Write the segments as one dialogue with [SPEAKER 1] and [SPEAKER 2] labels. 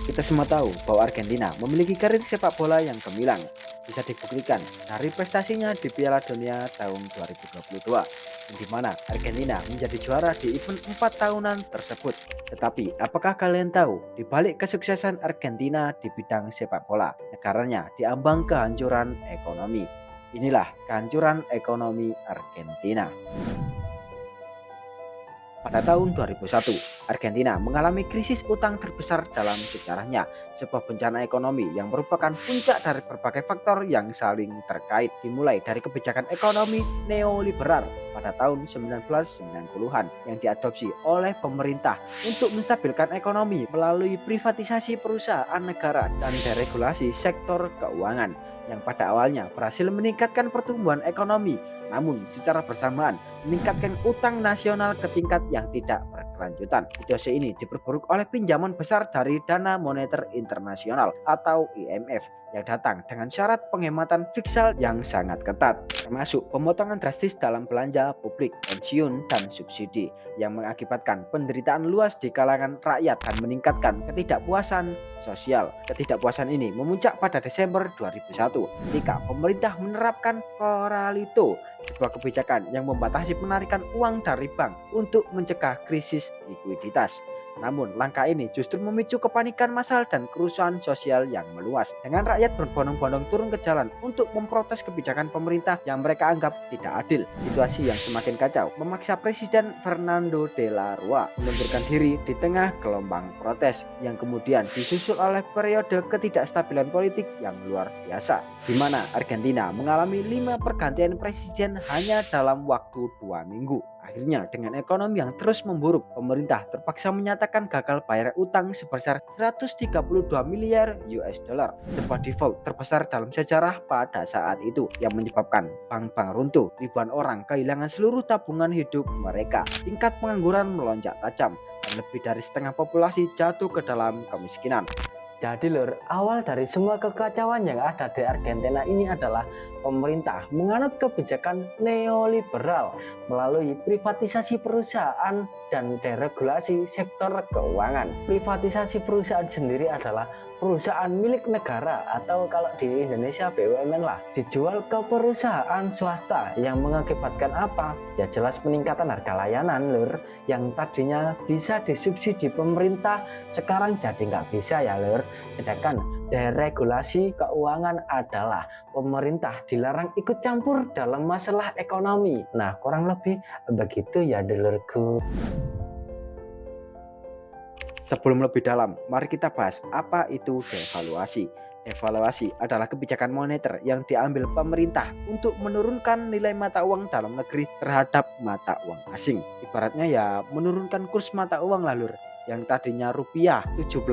[SPEAKER 1] Kita semua tahu bahwa Argentina memiliki karir sepak bola yang gemilang. Bisa dibuktikan dari prestasinya di Piala Dunia tahun 2022, di mana Argentina menjadi juara di event 4 tahunan tersebut. Tetapi, apakah kalian tahu, di balik kesuksesan Argentina di bidang sepak bola, negaranya diambang kehancuran ekonomi. Inilah kehancuran ekonomi Argentina. Pada tahun 2001, Argentina mengalami krisis utang terbesar dalam sejarahnya, sebuah bencana ekonomi yang merupakan puncak dari berbagai faktor yang saling terkait, dimulai dari kebijakan ekonomi neoliberal pada tahun 1990-an yang diadopsi oleh pemerintah untuk menstabilkan ekonomi melalui privatisasi perusahaan negara dan deregulasi sektor keuangan yang pada awalnya berhasil meningkatkan pertumbuhan ekonomi, namun secara bersamaan meningkatkan utang nasional ke tingkat yang tidak berkelanjutan. Situasi ini diperburuk oleh pinjaman besar dari Dana Moneter Internasional atau IMF yang datang dengan syarat penghematan fiskal yang sangat ketat, termasuk pemotongan drastis dalam belanja publik, pensiun, dan subsidi yang mengakibatkan penderitaan luas di kalangan rakyat dan meningkatkan ketidakpuasan sosial. Ketidakpuasan ini memuncak pada Desember 2001 ketika pemerintah menerapkan Corralito, sebuah kebijakan yang membatasi penarikan uang dari bank untuk mencegah krisis likuiditas. Namun, langkah ini justru memicu kepanikan massal dan kerusuhan sosial yang meluas, dengan rakyat berbondong-bondong turun ke jalan untuk memprotes kebijakan pemerintah yang mereka anggap tidak adil. Situasi yang semakin kacau memaksa Presiden Fernando de la Rúa mengundurkan diri di tengah gelombang protes yang kemudian disusul oleh periode ketidakstabilan politik yang luar biasa, di mana Argentina mengalami 5 pergantian presiden hanya dalam waktu 2 minggu. Akhirnya, dengan ekonomi yang terus memburuk, pemerintah terpaksa menyatakan gagal bayar utang sebesar 132 miliar US dollar, sebuah default terbesar dalam sejarah pada saat itu yang menyebabkan bank-bank runtuh, ribuan orang kehilangan seluruh tabungan hidup mereka, tingkat pengangguran melonjak tajam, dan lebih dari setengah populasi jatuh ke dalam kemiskinan.
[SPEAKER 2] Jadi lur, awal dari semua kekacauan yang ada di Argentina ini adalah pemerintah menganut kebijakan neoliberal melalui privatisasi perusahaan dan deregulasi sektor keuangan. Privatisasi perusahaan sendiri adalah perusahaan milik negara atau kalau di Indonesia BUMN lah, dijual ke perusahaan swasta yang mengakibatkan apa? Ya jelas peningkatan harga layanan lur, yang tadinya bisa disubsidi pemerintah sekarang jadi nggak bisa ya lur. Sedangkan deregulasi keuangan adalah pemerintah dilarang ikut campur dalam masalah ekonomi. Nah, kurang lebih begitu ya dulurku.
[SPEAKER 1] Sebelum lebih dalam, mari kita bahas apa itu devaluasi. Devaluasi adalah kebijakan moneter yang diambil pemerintah untuk menurunkan nilai mata uang dalam negeri terhadap mata uang asing. Ibaratnya ya menurunkan kurs mata uang lah lur, yang tadinya rupiah 17.000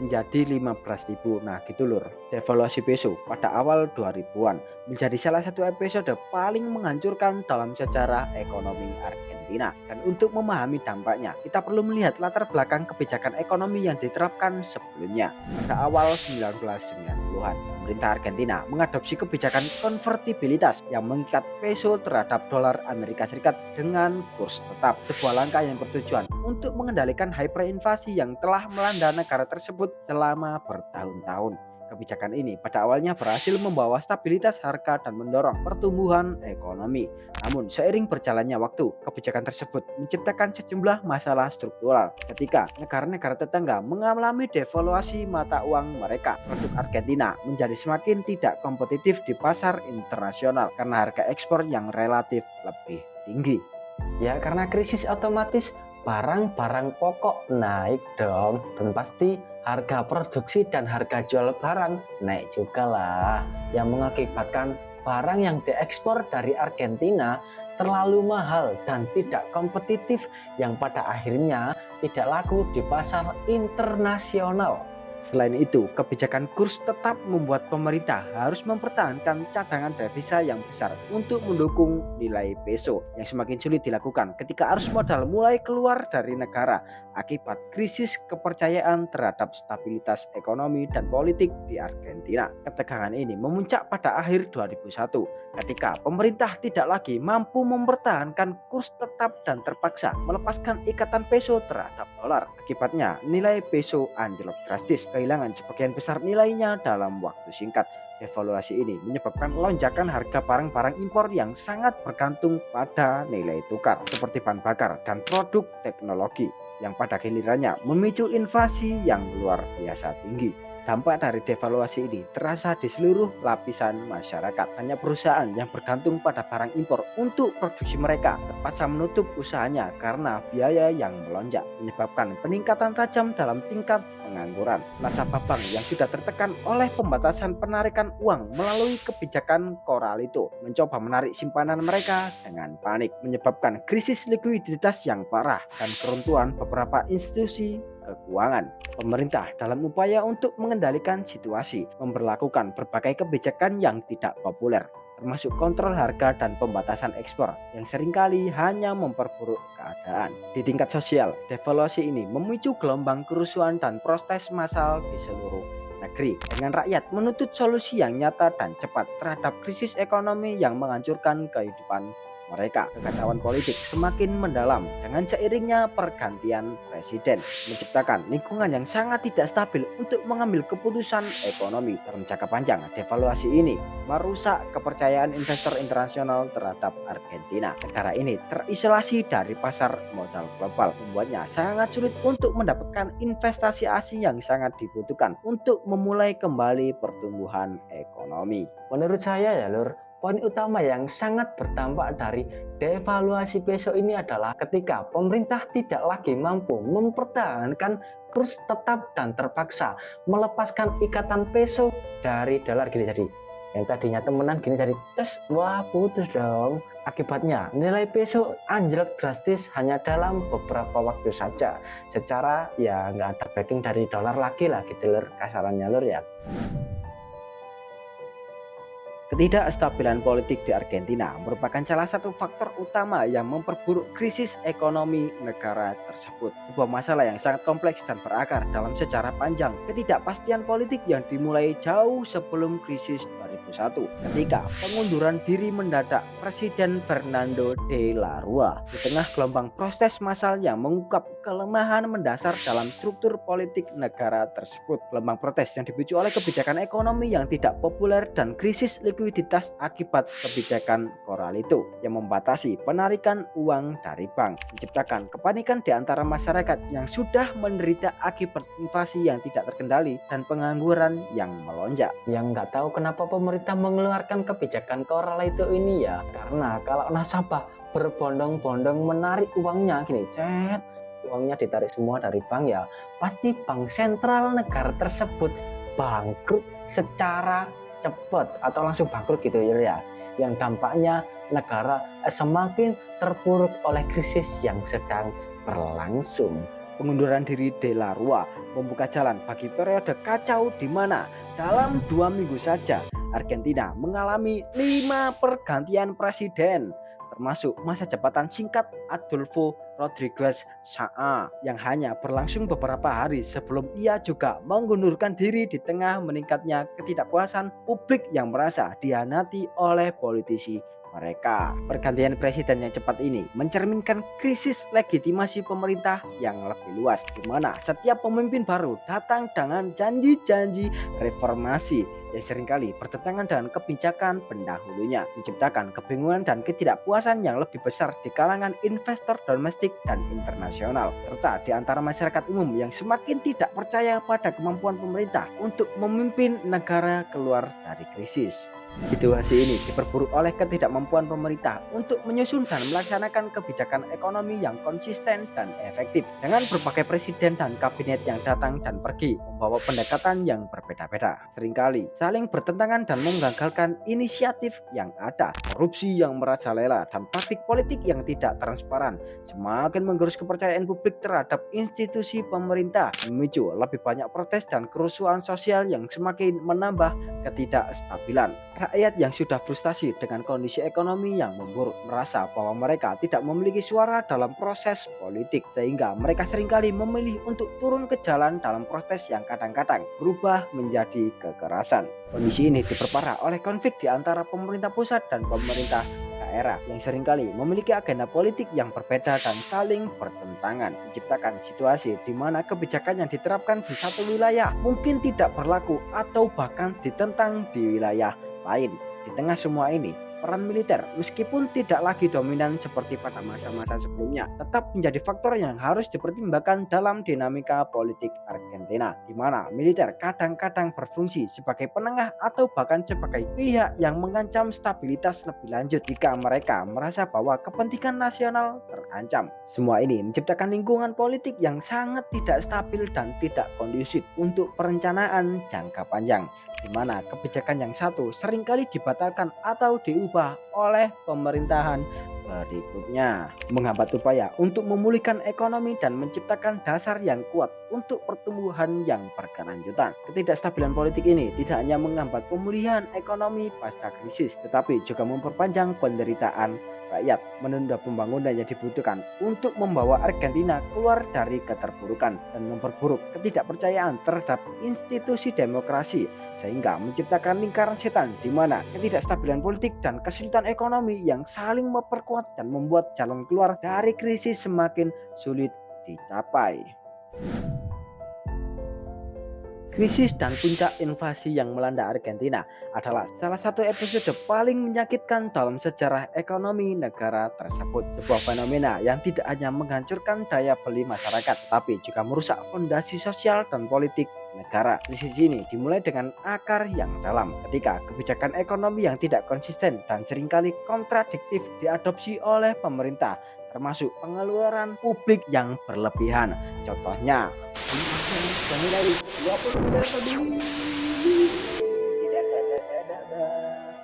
[SPEAKER 1] menjadi 15.000. Nah gitu lur. Devaluasi peso pada awal 2000-an menjadi salah satu episode paling menghancurkan dalam sejarah ekonomi Argentina. Dan untuk memahami dampaknya, kita perlu melihat latar belakang kebijakan ekonomi yang diterapkan sebelumnya. Pada awal 1990-an, pemerintah Argentina mengadopsi kebijakan konvertibilitas yang mengikat peso terhadap dolar Amerika Serikat dengan kurs tetap. Sebuah langkah yang bertujuan untuk mengendalikan hyperinflasi yang telah melanda negara tersebut selama bertahun-tahun. Kebijakan ini pada awalnya berhasil membawa stabilitas harga dan mendorong pertumbuhan ekonomi. Namun seiring berjalannya waktu, kebijakan tersebut menciptakan sejumlah masalah struktural ketika negara-negara tetangga mengalami devaluasi mata uang mereka. Produk Argentina menjadi semakin tidak kompetitif di pasar internasional karena harga ekspor yang relatif lebih tinggi.
[SPEAKER 2] Ya karena krisis otomatis barang-barang pokok naik dong, dan pasti harga produksi dan harga jual barang naik juga lah, yang mengakibatkan barang yang diekspor dari Argentina terlalu mahal dan tidak kompetitif yang pada akhirnya tidak laku di pasar internasional.
[SPEAKER 1] Selain itu, kebijakan kurs tetap membuat pemerintah harus mempertahankan cadangan devisa yang besar untuk mendukung nilai peso yang semakin sulit dilakukan ketika arus modal mulai keluar dari negara akibat krisis kepercayaan terhadap stabilitas ekonomi dan politik di Argentina. Ketegangan ini memuncak pada akhir 2001 ketika pemerintah tidak lagi mampu mempertahankan kurs tetap dan terpaksa melepaskan ikatan peso terhadap dolar. Akibatnya, nilai peso anjlok drastis, kehilangan sebagian besar nilainya dalam waktu singkat. Devaluasi ini menyebabkan lonjakan harga barang-barang impor yang sangat bergantung pada nilai tukar, seperti bahan bakar dan produk teknologi, yang pada gilirannya memicu inflasi yang luar biasa tinggi. Dampak dari devaluasi ini terasa di seluruh lapisan masyarakat. Banyak perusahaan yang bergantung pada barang impor untuk produksi mereka terpaksa menutup usahanya karena biaya yang melonjak, menyebabkan peningkatan tajam dalam tingkat pengangguran. Nasabah bank yang sudah tertekan oleh pembatasan penarikan uang melalui kebijakan Corralito mencoba menarik simpanan mereka dengan panik, menyebabkan krisis likuiditas yang parah dan keruntuhan beberapa institusi keuangan. Pemerintah dalam upaya untuk mengendalikan situasi memberlakukan berbagai kebijakan yang tidak populer, termasuk kontrol harga dan pembatasan ekspor yang seringkali hanya memperburuk keadaan. Di tingkat sosial, devaluasi ini memicu gelombang kerusuhan dan protes massal di seluruh negeri, dengan rakyat menuntut solusi yang nyata dan cepat terhadap krisis ekonomi yang menghancurkan kehidupan mereka. Kekacauan politik semakin mendalam dengan seiringnya pergantian presiden, menciptakan lingkungan yang sangat tidak stabil untuk mengambil keputusan ekonomi. Dalam jangka panjang, devaluasi ini merusak kepercayaan investor internasional terhadap Argentina. Negara ini terisolasi dari pasar modal global, membuatnya sangat sulit untuk mendapatkan investasi asing yang sangat dibutuhkan untuk memulai kembali pertumbuhan ekonomi.
[SPEAKER 2] Menurut saya ya Lur, poin utama yang sangat berdampak dari devaluasi peso ini adalah ketika pemerintah tidak lagi mampu mempertahankan kurs tetap dan terpaksa melepaskan ikatan peso dari dolar gini. Jadi yang tadinya temenan gini jadi tes, wah putus dong. Akibatnya nilai peso anjlok drastis hanya dalam beberapa waktu saja. Secara ya nggak ada backing dari dolar lagi lah gitu Lur, kasarannya Lur ya.
[SPEAKER 1] Ketidakstabilan politik di Argentina merupakan salah satu faktor utama yang memperburuk krisis ekonomi negara tersebut. Sebuah masalah yang sangat kompleks dan berakar dalam sejarah panjang. Ketidakpastian politik yang dimulai jauh sebelum krisis 2001 ketika pengunduran diri mendadak Presiden Fernando de la Rúa. Di tengah gelombang protes massal yang mengungkap kelemahan mendasar dalam struktur politik negara tersebut. Gelombang protes yang dipicu oleh kebijakan ekonomi yang tidak populer dan krisis likuiditas akibat kebijakan Corralito yang membatasi penarikan uang dari bank, menciptakan kepanikan di antara masyarakat yang sudah menderita akibat inflasi yang tidak terkendali dan pengangguran yang melonjak.
[SPEAKER 2] Yang nggak tahu kenapa pemerintah mengeluarkan kebijakan Corralito ini ya, karena kalau nasabah berbondong-bondong menarik uangnya gini, uangnya ditarik semua dari bank ya, pasti bank sentral negara tersebut bangkrut secara cepat atau langsung bangkrut gitu ya, yang dampaknya negara semakin terpuruk oleh krisis yang sedang berlangsung.
[SPEAKER 1] Pengunduran diri de la Rúa membuka jalan bagi periode kacau di mana dalam 2 minggu saja Argentina mengalami 5 pergantian presiden, termasuk masa jabatan singkat Adolfo Rodríguez Saa yang hanya berlangsung beberapa hari sebelum ia juga mengundurkan diri di tengah meningkatnya ketidakpuasan publik yang merasa dihianati oleh politisi mereka. Pergantian presiden yang cepat ini mencerminkan krisis legitimasi pemerintah yang lebih luas, di mana setiap pemimpin baru datang dengan janji-janji reformasi yang seringkali bertentangan dengan kebijakan pendahulunya, menciptakan kebingungan dan ketidakpuasan yang lebih besar di kalangan investor domestik dan internasional, serta di antara masyarakat umum yang semakin tidak percaya pada kemampuan pemerintah untuk memimpin negara keluar dari krisis. Situasi ini diperburuk oleh ketidakmampuan pemerintah untuk menyusun dan melaksanakan kebijakan ekonomi yang konsisten dan efektif. Dengan berbagai presiden dan kabinet yang datang dan pergi, membawa pendekatan yang berbeda-beda. Seringkali saling bertentangan dan menggagalkan inisiatif yang ada. Korupsi yang merajalela dan praktik politik yang tidak transparan semakin menggerus kepercayaan publik terhadap institusi pemerintah, memicu lebih banyak protes dan kerusuhan sosial yang semakin menambah ketidakstabilan. Rakyat yang sudah frustasi dengan kondisi ekonomi yang memburuk merasa bahwa mereka tidak memiliki suara dalam proses politik, sehingga mereka seringkali memilih untuk turun ke jalan dalam protes yang kadang-kadang berubah menjadi kekerasan. Kondisi ini diperparah oleh konflik di antara pemerintah pusat dan pemerintah daerah yang seringkali memiliki agenda politik yang berbeda dan saling bertentangan, menciptakan situasi di mana kebijakan yang diterapkan di satu wilayah mungkin tidak berlaku atau bahkan ditentang di wilayah lain. Di tengah semua ini, peran militer meskipun tidak lagi dominan seperti pada masa-masa sebelumnya, tetap menjadi faktor yang harus dipertimbangkan dalam dinamika politik Argentina, di mana militer kadang-kadang berfungsi sebagai penengah atau bahkan sebagai pihak yang mengancam stabilitas lebih lanjut jika mereka merasa bahwa kepentingan nasional terancam. Semua ini menciptakan lingkungan politik yang sangat tidak stabil dan tidak kondusif untuk perencanaan jangka panjang, di mana kebijakan yang satu seringkali dibatalkan atau diubah oleh pemerintahan berikutnya, menghambat upaya untuk memulihkan ekonomi dan menciptakan dasar yang kuat untuk pertumbuhan yang berkelanjutan. Ketidakstabilan politik ini tidak hanya menghambat pemulihan ekonomi pasca krisis, tetapi juga memperpanjang penderitaan rakyat, menunda pembangunan yang dibutuhkan untuk membawa Argentina keluar dari keterpurukan dan memperburuk ketidakpercayaan terhadap institusi demokrasi, sehingga menciptakan lingkaran setan di mana ketidakstabilan politik dan kesulitan ekonomi yang saling memperkuat dan membuat jalan keluar dari krisis semakin sulit dicapai. Krisis dan puncak inflasi yang melanda Argentina adalah salah satu episode paling menyakitkan dalam sejarah ekonomi negara tersebut. Sebuah fenomena yang tidak hanya menghancurkan daya beli masyarakat, tapi juga merusak fondasi sosial dan politik negara. Krisis ini dimulai dengan akar yang dalam ketika kebijakan ekonomi yang tidak konsisten dan seringkali kontradiktif diadopsi oleh pemerintah, termasuk pengeluaran publik yang berlebihan. Contohnya, senilai 20 miliar lebih.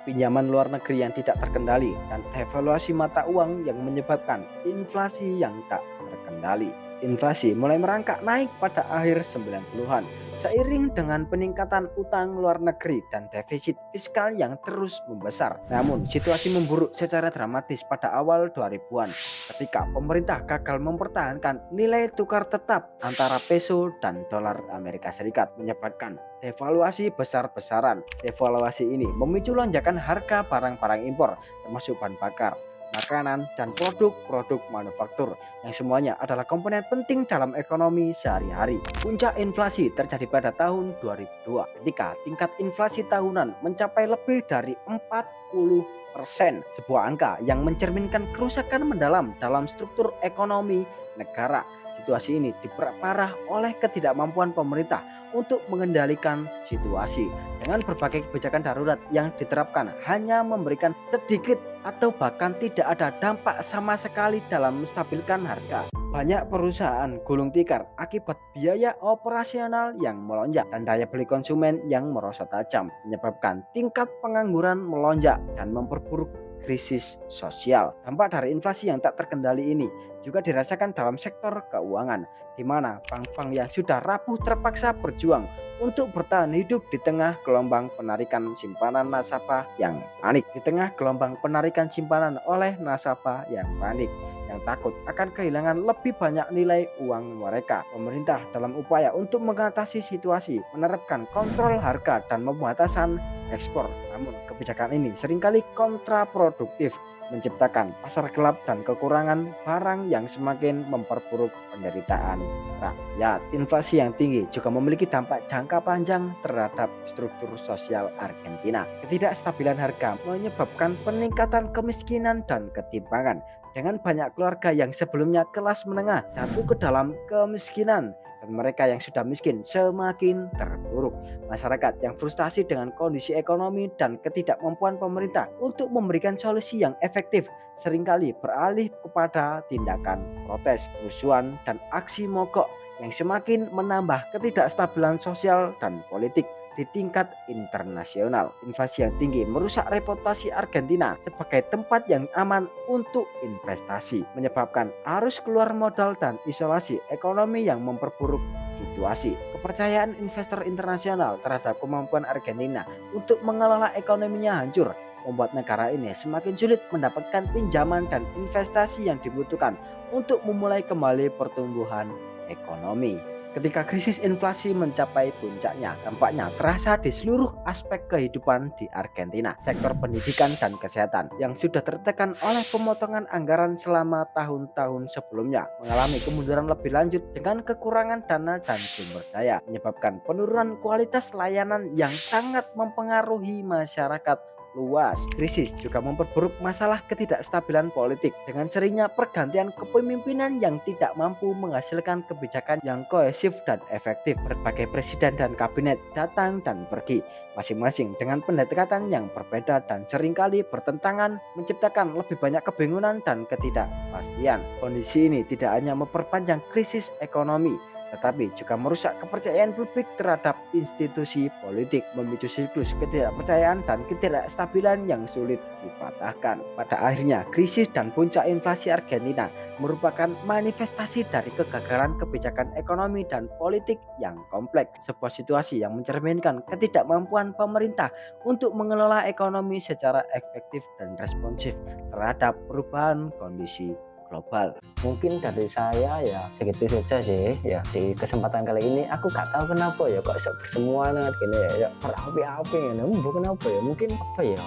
[SPEAKER 1] Pinjaman luar negeri yang tidak terkendali dan devaluasi mata uang yang menyebabkan inflasi yang tak terkendali. Inflasi mulai merangkak naik pada akhir 90-an seiring dengan peningkatan utang luar negeri dan defisit fiskal yang terus membesar. Namun, situasi memburuk secara dramatis pada awal 2000-an ketika pemerintah gagal mempertahankan nilai tukar tetap antara peso dan dolar Amerika Serikat, menyebabkan devaluasi besar-besaran. Devaluasi ini memicu lonjakan harga barang-barang impor termasuk bahan bakar, makanan, dan produk-produk manufaktur yang semuanya adalah komponen penting dalam ekonomi sehari-hari. Puncak inflasi terjadi pada tahun 2002 ketika tingkat inflasi tahunan mencapai lebih dari 40%, sebuah angka yang mencerminkan kerusakan mendalam dalam struktur ekonomi negara. Situasi ini diperparah oleh ketidakmampuan pemerintah untuk mengendalikan situasi dengan berbagai kebijakan darurat yang diterapkan hanya memberikan sedikit atau bahkan tidak ada dampak sama sekali dalam menstabilkan harga. Banyak perusahaan gulung tikar akibat biaya operasional yang melonjak dan daya beli konsumen yang merosot tajam, menyebabkan tingkat pengangguran melonjak dan memperburuk krisis sosial. Dampak dari inflasi yang tak terkendali ini juga dirasakan dalam sektor keuangan, di mana bank-bank yang sudah rapuh terpaksa berjuang untuk bertahan hidup di tengah gelombang penarikan simpanan nasabah yang panik. Di tengah gelombang penarikan simpanan oleh nasabah yang panik, yang takut akan kehilangan lebih banyak nilai uang mereka. Pemerintah dalam upaya untuk mengatasi situasi menerapkan kontrol harga dan pembatasan ekspor. Namun kebijakan ini seringkali kontraproduktif, menciptakan pasar gelap dan kekurangan barang yang semakin memperburuk penderitaan rakyat. Inflasi yang tinggi juga memiliki dampak jangka panjang terhadap struktur sosial Argentina. Ketidakstabilan harga menyebabkan peningkatan kemiskinan dan ketimpangan, dengan banyak keluarga yang sebelumnya kelas menengah jatuh ke dalam kemiskinan dan mereka yang sudah miskin semakin terpuruk. Masyarakat yang frustasi dengan kondisi ekonomi dan ketidakmampuan pemerintah untuk memberikan solusi yang efektif seringkali beralih kepada tindakan protes, kerusuhan, dan aksi mogok yang semakin menambah ketidakstabilan sosial dan politik di tingkat internasional. Inflasi yang tinggi merusak reputasi Argentina sebagai tempat yang aman untuk investasi, menyebabkan arus keluar modal dan isolasi ekonomi yang memperburuk situasi. Kepercayaan investor internasional terhadap kemampuan Argentina untuk mengelola ekonominya hancur, membuat negara ini semakin sulit mendapatkan pinjaman dan investasi yang dibutuhkan untuk memulai kembali pertumbuhan ekonomi. Ketika krisis inflasi mencapai puncaknya, dampaknya terasa di seluruh aspek kehidupan di Argentina. Sektor pendidikan dan kesehatan yang sudah tertekan oleh pemotongan anggaran selama tahun-tahun sebelumnya mengalami kemunduran lebih lanjut dengan kekurangan dana dan sumber daya, menyebabkan penurunan kualitas layanan yang sangat mempengaruhi masyarakat luas. Krisis juga memperburuk masalah ketidakstabilan politik dengan seringnya pergantian kepemimpinan yang tidak mampu menghasilkan kebijakan yang kohesif dan efektif. Berbagai presiden dan kabinet datang dan pergi, masing-masing dengan pendekatan yang berbeda dan seringkali bertentangan, menciptakan lebih banyak kebingungan dan ketidakpastian. Kondisi ini tidak hanya memperpanjang krisis ekonomi, tetapi juga merusak kepercayaan publik terhadap institusi politik, memicu siklus ketidakpercayaan dan ketidakstabilan yang sulit dipatahkan. Pada akhirnya, krisis dan puncak inflasi Argentina merupakan manifestasi dari kegagalan kebijakan ekonomi dan politik yang kompleks. Sebuah situasi yang mencerminkan ketidakmampuan pemerintah untuk mengelola ekonomi secara efektif dan responsif terhadap perubahan kondisi global.
[SPEAKER 2] Mungkin dari saya ya segitu saja sih ya di kesempatan kali ini. Aku gak tahu kenapa ya kok bisa bersemua banget gini ya berapi-api ya. Kenapa ya, mungkin apa ya,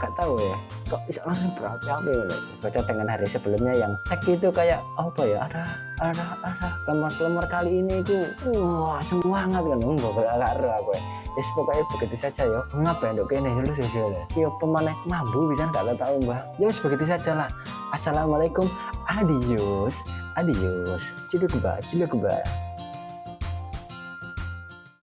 [SPEAKER 2] gak tahu ya kok bisa langsung berapi-api gitu. Beda dengan hari sebelumnya yang tag itu kayak apa ya, ada lemar kali ini itu wah semangat kan, gak ada aku ya. Yes, pokoknya begitu saja ya. Ngapain dok ini dulu sih ya pemanah mambu bisa nggak tahu mbak. Ya begitu saja lah. Assalamualaikum, adios. Cilu kebah.